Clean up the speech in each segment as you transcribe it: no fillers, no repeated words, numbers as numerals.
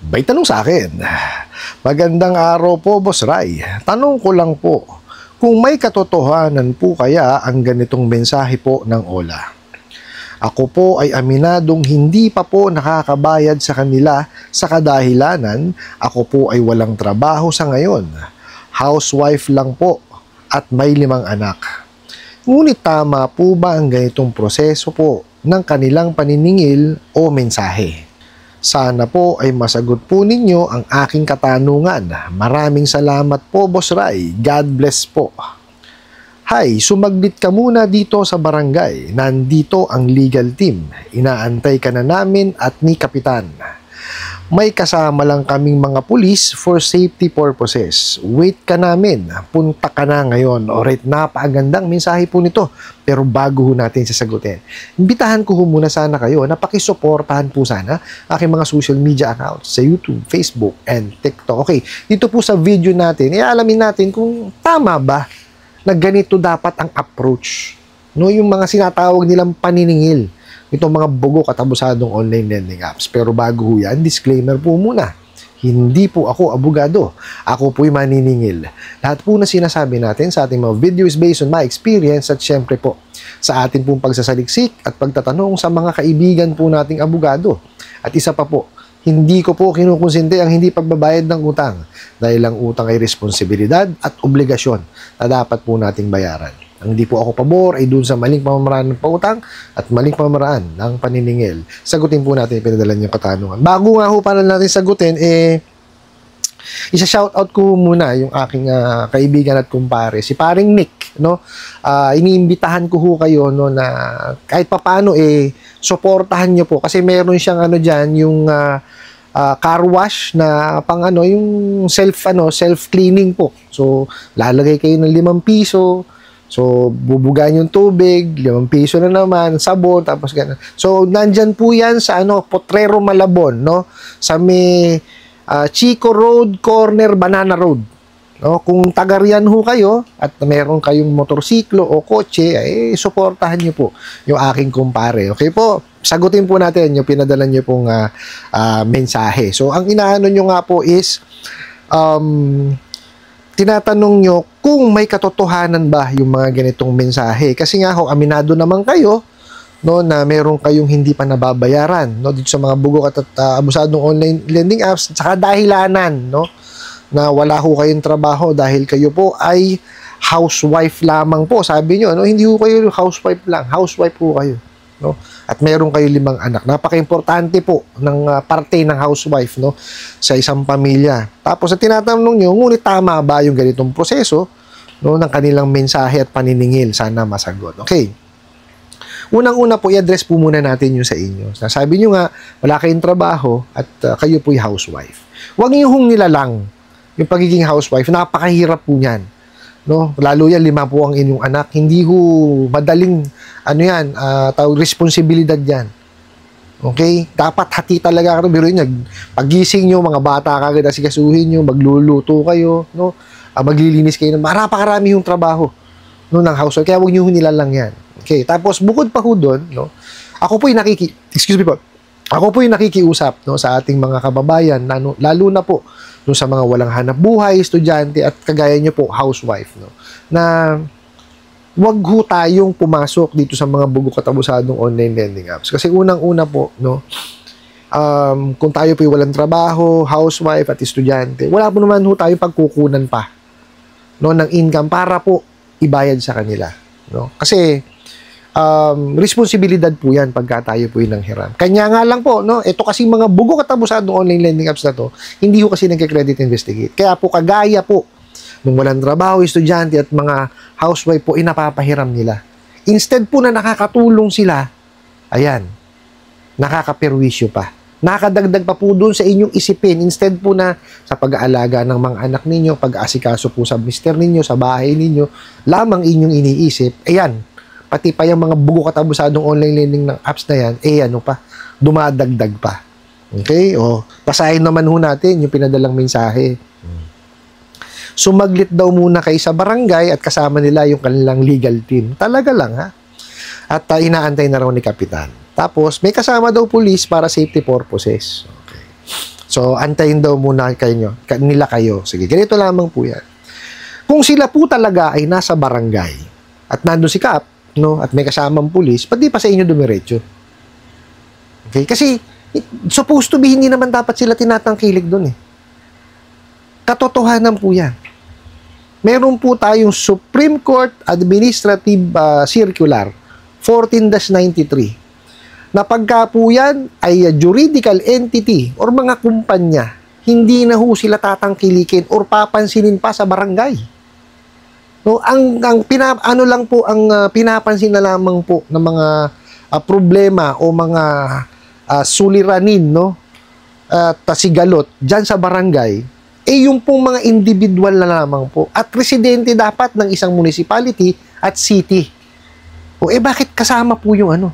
May tanong sa akin. Magandang araw po, Boss Ray. Tanong ko lang po, kung may katotohanan po kaya ang ganitong mensahe po ng OLA. Ako po ay aminadong hindi pa po nakakabayad sa kanila sa kadahilanan ako po ay walang trabaho sa ngayon. Housewife lang po at may 5 anak. Ngunit tama po ba ang ganitong proseso po ng kanilang paniningil o mensahe? Sana po ay masagot po ninyo ang aking katanungan. Maraming salamat po, Boss Ray. God bless po. Hi, sumaglit ka muna dito sa barangay. Nandito ang legal team. Inaantay ka na namin at ni Kapitan. May kasama lang kaming mga pulis for safety purposes. Wait ka namin. Punta ka na ngayon. Alright, napakagandang mensahe po nito. Pero bago ho natin sasagutin, imbitahan ko ho muna sana kayo na pakisuportahan po sana aking mga social media accounts sa YouTube, Facebook, and TikTok. Okay, dito po sa video natin, alamin natin kung tama ba na ganito dapat ang approach. No, yung mga sinatawag nilang paniningil. Itong mga bugok at abusadong online lending apps. Pero bago ho yan, disclaimer po muna. Hindi po ako abogado. Ako po'y maniningil. Lahat po na sinasabi natin sa ating mga video is based on my experience at syempre po sa ating pong pagsasaliksik at pagtatanong sa mga kaibigan po nating abogado. At isa pa po, hindi ko po kinukonsente ang hindi pagbabayad ng utang dahil ang utang ay responsibilidad at obligasyon na dapat po nating bayaran. Ang hindi po ako pabor ay dun sa maling pamamaraan ng pautang at maling pamamaraan ng paniningil. Sagutin po natin yung pinadala niyong katanungan. Bago nga ho para natin sagutin, isa-shoutout ko muna yung aking kaibigan at kumpare, si paring Nick, no? Iniimbitahan ko ho kayo, no, na kahit papaano suportahan niyo po kasi meron siyang diyan yung car wash na pang yung self cleaning po. So lalagay kayo ng 5 piso. So, bubugan yung tubig, 5 piso na naman, sabon, tapos gano'n. So, nandyan po yan sa Potrero, Malabon, no? Sa may Chico Road, corner Banana Road. No? Kung taga-riyan ho kayo at meron kayong motorsiklo o kotse, suportahan nyo po yung aking kumpare. Okay po? Sagutin po natin yung pinadala nyo pong mensahe. So, ang inaano nyo nga po is, tinatanong nyo kung may katotohanan ba yung mga ganitong mensahe. Kasi nga ho, aminado naman kayo, no, na meron kayong hindi pa nababayaran, no, dito sa mga bugok at abusadong online lending apps, at saka dahilanan, no, na wala ho kayong trabaho dahil kayo po ay housewife lamang po. Sabi nyo, no, hindi ho kayo housewife lang, housewife po kayo. No? At meron kayo 5 anak. Napaka-importante po ng parte ng housewife, no, sa isang pamilya. Tapos tinatanong nyo, ngunit tama ba yung ganitong proseso, no, ng kanilang mensahe at paniningil? Sana masagot. Okay. Unang-una po, i-address po muna natin yung sa inyo. Sabi nyo nga, wala kayong trabaho at kayo po'y housewife. Huwag nyo hong nilalang yung pagiging housewife. Napakahirap po niyan. No? Lalo yan, 5 po ang inyong anak. Hindi ho madaling responsibilidad yan. Okay? Dapat hati talaga kayo. Pero yun, pagising nyo, mga bata kagad asikasuhin nyo, magluluto kayo, no? Maglilinis kayo. Napakarami yung trabaho, no, ng housewife. Kaya huwag nyo nilalang yan. Okay? Tapos, bukod pa ho doon, no? Ako po'y nakikiusap, no, sa ating mga kababayan, lalo na po no, sa mga walang hanap buhay, estudyante, at kagaya nyo po, housewife, no, na wag ho tayong pumasok dito sa mga bugok at abusadong online lending apps. Kasi unang-una po, no, kung tayo po'y walang trabaho, housewife at estudyante, wala po naman ho tayong pagkukunan pa, no, ng income para po ibayad sa kanila. No? Kasi, responsibilidad po yan pagka tayo po yung nanghiram. Kanya nga lang po, no, ito kasi mga bugok at abusadong online lending apps na to, hindi ho kasi nagka-credit investigate. Kaya po, kagaya po, nung walang trabaho, estudyante at mga housewife po, inapapahiram nila. Instead po na nakakatulong sila, ayan, nakakaperwisyo pa. Nakadagdag pa po doon sa inyong isipin. Instead po na sa pag-aalaga ng mga anak ninyo, pag-aasikaso po sa mister ninyo, sa bahay ninyo, lamang inyong iniisip, ayan, pati pa yung mga bugok at abusadong online lending ng apps na yan, dumadagdag pa. Okay? O, basahin naman ho natin yung pinadalang mensahe. Sumaglit daw muna kayo sa barangay at kasama nila yung kanilang legal team. Talaga lang, ha? At inaantay na raw ni Kapitan. Tapos, may kasama daw police para safety purposes. Okay. So, antayin daw muna nila kayo. Sige, ganito lamang po yan. Kung sila po talaga ay nasa barangay at nandun si Kap, no, at may kasamang pulis, pati pa sa inyo dumiretso. Okay? Kasi, supposed to be, hindi naman dapat sila tinatangkilik doon eh. Katotohanan po yan. Meron po tayong Supreme Court Administrative Circular 14-93 na pagka po yan ay juridical entity or mga kumpanya, hindi na ho sila tatangkilikin or papansinin pa sa barangay. No, ang pinapansin na lamang po ng mga problema o mga suliranin, no, sigalot diyan sa barangay, yung pong mga individual na lamang po at residente dapat ng isang municipality at city. Bakit kasama po yung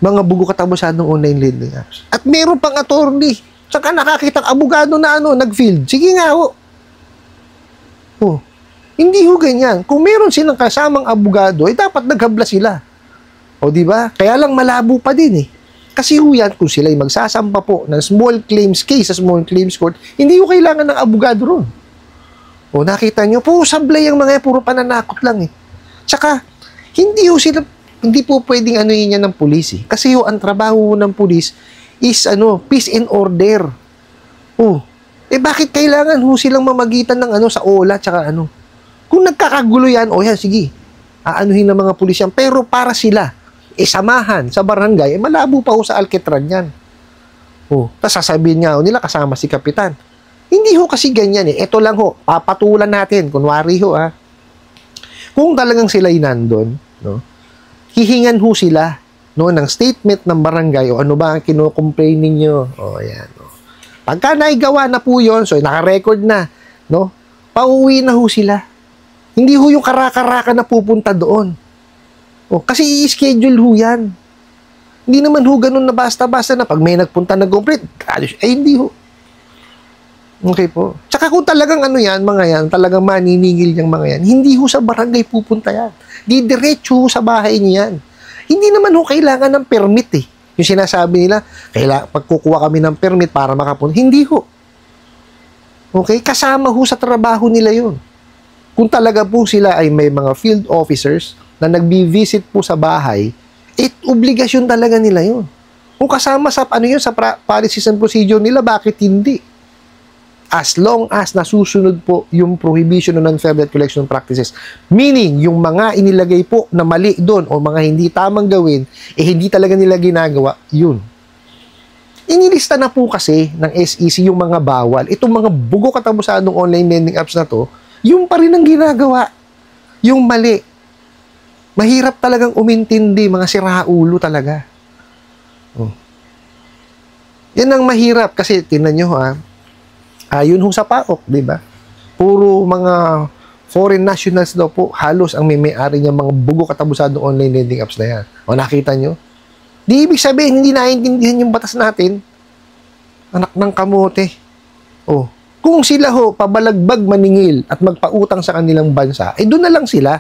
mga bugo katabusadong online lending apps? At meron pang attorney, saka nakakitang abogado na nag-field. Sige nga ho. Hindi ho ganyan. Kung meron silang kasamang abogado, dapat naghabla sila. Di ba? Kaya lang malabo pa din eh. Kasi ho yan, kung sila'y magsasampa po ng small claims case sa small claims court, hindi ho kailangan ng abogado ron. Nakita nyo, sablay ang mga puro pananakot lang eh. Tsaka, hindi po pwedeng yan ng pulis eh. Kasi ho, ang trabaho ng pulis is peace and order. Bakit kailangan ho silang mamagitan ng sa OLA tsaka Kung nagkakagulo yan, yan, sige. Aanuhin ng mga pulis yan. Pero para sila, samahan sa barangay, malabo pa ho sa alketran yan. Tapos sasabihin niya nila kasama si Kapitan. Hindi ho kasi ganyan eh. Ito lang ho, papatulan natin. Kunwari ho kung talagang sila'y nandun, no, hihingan ho sila ng statement ng barangay o ano ba ang kino-complain ninyo. Ayan. Pagka naigawa na po yun, so naka-record na, no, pauwi na ho sila. Hindi ho yung karaka-raka na pupunta doon. Kasi i-schedule ho yan. Hindi naman ho ganun na basta-basta na pag may nagpunta nag-complain, hindi ho. Okay po. Tsaka kung talagang mga yan, talagang maniningil yung mga yan, hindi ho sa barangay pupunta yan. Didiretso ho sa bahay niya yan. Hindi naman ho kailangan ng permit eh. Yung sinasabi nila, pagkukuha kami ng permit para makapunta. Hindi ho. Okay? Kasama ho sa trabaho nila yun. Kung talaga po sila ay may mga field officers na nagbi-visit po sa bahay, obligasyon talaga nila yun. Kung kasama sa sa policies and procedure nila, bakit hindi? As long as nasusunod po yung prohibition ng non-fair debt collection practices. Meaning, yung mga inilagay po na mali doon o mga hindi tamang gawin, hindi talaga nila ginagawa, yun. Inilista na po kasi ng SEC yung mga bawal. Itong mga bugo katabusadong online lending apps na to, yung pa rin ang ginagawa. Yung mali. Mahirap talagang umintindi, mga siraulo talaga. Yan ang mahirap kasi tingnan nyo yun sa PAOK, di ba? Puro mga foreign nationals daw po, halos ang may-ari niyang mga bugo katabusadong online lending apps na yan. Nakita nyo? Di ibig sabihin, hindi naiintindihan yung batas natin. Anak ng kamote. Kung sila pabalagbag maningil at magpautang sa kanilang bansa, doon na lang sila.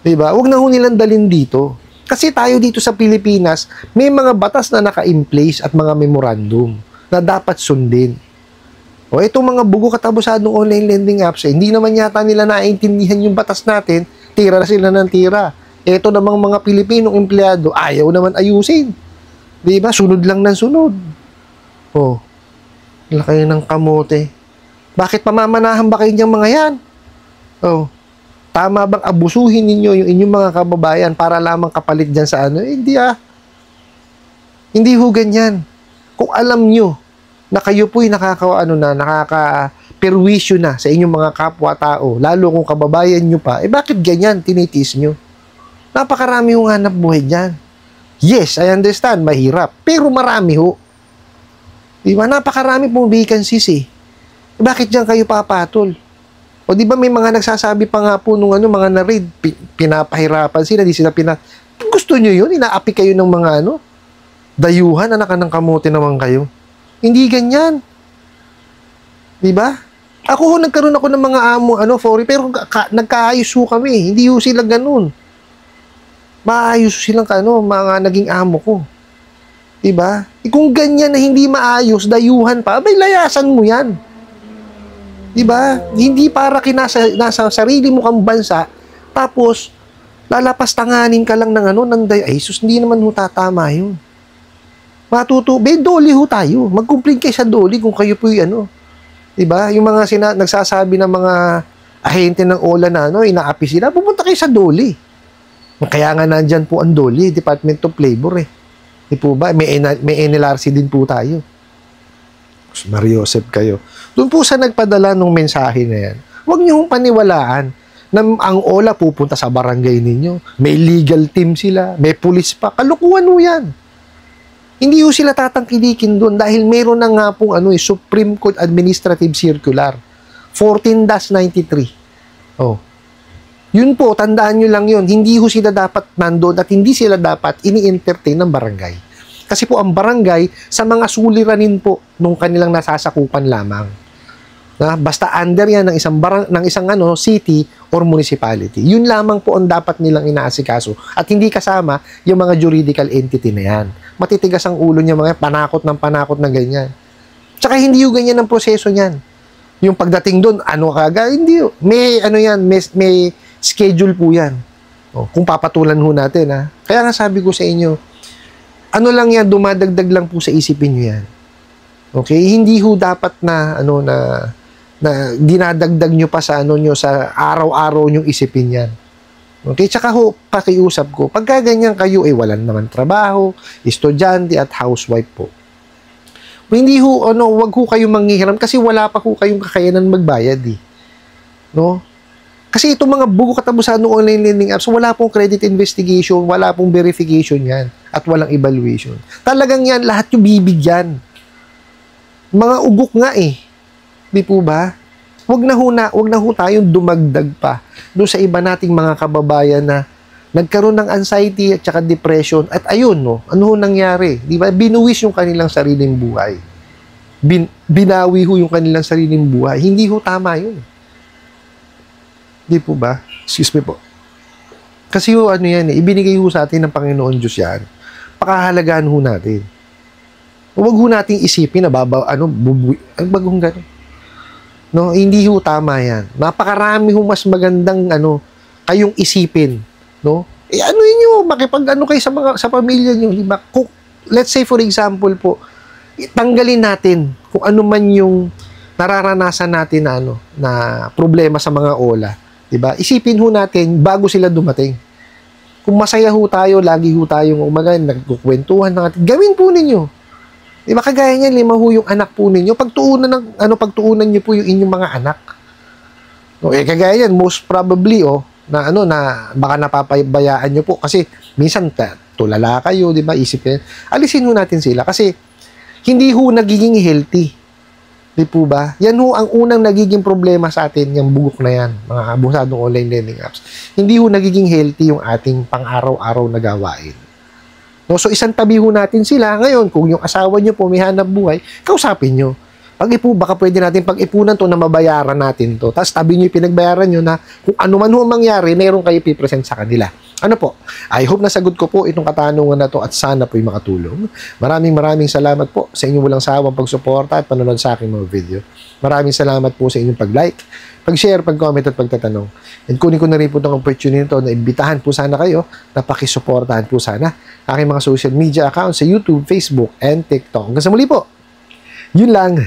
Diba? Huwag na nilang dalhin dito. Kasi tayo dito sa Pilipinas, may mga batas na naka-in-place at mga memorandum na dapat sundin. Itong mga bugo katabusadong online lending apps, hindi naman yata nila naiintindihan yung batas natin, tira na sila ng tira. Ito namang mga Pilipinong empleyado, ayaw naman ayusin. Diba? Sunod lang ng sunod. Laki ng kamote. Bakit pamamanahan ba kayo niyang mga yan? Tama bang abusuhin ninyo yung inyong mga kababayan para lamang kapalit dyan sa Hindi Hindi ho ganyan. Kung alam nyo na kayo po'y nakaka-perwisyo na sa inyong mga kapwa-tao, lalo kung kababayan nyo pa, bakit ganyan tinitiis nyo? Napakarami hong hanap buhay dyan. Yes, I understand, mahirap. Pero marami ho. Diba? Napakarami pong vacancies eh. Bakit dyan kayo papatol? Di ba may mga nagsasabi pa nga po nung mga na-read, pinapahirapan sila, di sila Gusto nyo yun? Inaapi kayo ng mga dayuhan, anak ng kamote naman kayo. Hindi ganyan. Diba? Ako nagkaroon ako ng mga pero nagkaayos ho kami. Hindi ho sila ganun. Maayos silang mga naging amo ko. Diba? Kung ganyan na hindi maayos, dayuhan pa, abay, layasan mo yan. Diba? Hindi para nasa sarili mo kang bansa, tapos, lalapastanganin ka lang ng ay, sus, hindi naman ho tatama yun. Doli ho tayo. Mag-complain kayo sa doli kung kayo po yung Diba? Yung mga nagsasabi ng mga ahente ng OLA na inaapi sila, pupunta kayo sa doli. Kaya nga nandyan po ang doli, Department of Labor Di po ba? May NLRC din po tayo. Mario Joseph kayo. Doon po sa nagpadala ng mensahe na yan, huwag niyo hong paniwalaan na ang OLA pupunta sa barangay ninyo. May legal team sila, may police pa. Kalukuhan ho yan. Hindi ho sila tatangkilikin doon dahil meron na nga pong Supreme Court Administrative Circular 14-93. Oh. Yun po, tandaan nyo lang yun. Hindi ho sila dapat nandoon at hindi sila dapat ini-entertain ng barangay. Kasi po ang barangay sa mga suliranin po nung kanilang nasasakupan lamang. Basta under yan ng isang city or municipality. Yun lamang po ang dapat nilang inaasikaso at hindi kasama yung mga juridical entity na yan. Matitigas ang ulo niya mga panakot na ganyan. Tsaka hindi yung ganyan ang proseso niyan. Yung pagdating doon, hindi yun. May schedule po yan. Kung papatulan ho natin, Kaya nga sabi ko sa inyo, lang yan, dumadagdag lang po sa isipin nyo yan. Okay? Hindi ho dapat na dinadagdag nyo pa sa sa araw-araw nyong isipin yan. Okay? Tsaka ho, pakiusap ko, pagka ganyan kayo, walang naman trabaho, estudyante at housewife po. Hindi ho, wag ho kayong manghihiram kasi wala pa ho kayong kakayanan magbayad No? Kasi itong mga bugo katapusan ng online lending apps, wala pong credit investigation, wala pong verification yan, at walang evaluation. Talagang yan, lahat yung bibigyan. Mga ugok nga Di po ba? Wag na ho tayong dumagdag pa doon sa iba nating mga kababayan na nagkaroon ng anxiety at saka depression. At ayun, ano ho nangyari? Di ba? Binuwis yung kanilang sariling buhay. Binawi ho yung kanilang sariling buhay. Hindi ho tama yun. Di po ba? Excuse me po. Kasi ho, ibinigay ho sa atin ng Panginoon Diyos yan. Pakahalagaan ho natin. Huwag ho nating isipin na bagong gano'n. No, hindi ho tama yan. Napakarami ho mas magandang kayong isipin, no? Niyo, makipag kayo sa pamilya niyo, di ba? Let's say for example po, tanggalin natin kung ano man yung nararanasan natin na problema sa mga OLA. Diba? Isipin ho natin bago sila dumating. Kung masaya ho tayo, lagi ho tayong nagkukwentuhan natin, gawin po ninyo. Diba? Kagaya niyan, 5 ho yung anak po ninyo. Pagtuunan niyo po yung inyong mga anak. No, kagaya yan, most probably, na baka napapabayaan niyo po. Kasi, minsan, tulala kayo, diba? Isipin, alisin ho natin sila. Kasi, hindi ho nagiging healthy. Di po ba? Yan ho ang unang nagiging problema sa atin, yung bugok na yan, mga abusadong online lending apps. Hindi ho nagiging healthy yung ating pang-araw-araw na gawain. No, so isang tabi ho natin sila. Ngayon, kung yung asawa nyo po may hanap buhay, kausapin nyo. Baka pwede natin pag-ipunan to na mabayaran natin to. Tapos tabi nyo yung pinagbayaran nyo na kung ano man ho mangyari, mayroon kayo pipresent sa kanila. Ano po? I hope nasagot ko po itong katanungan na to at sana po'y makatulong. Maraming salamat po sa inyong walang sawang pagsuporta at panonood sa aking mga video. Maraming salamat po sa inyong pag-like, pag-share, pag-comment at pagtatanong. And kunin ko na rin po itong opportunity na imbitahan po sana kayo na pakisuportahan po sana aking mga social media accounts sa YouTube, Facebook, and TikTok. Hanggang sa muli po. Yun lang.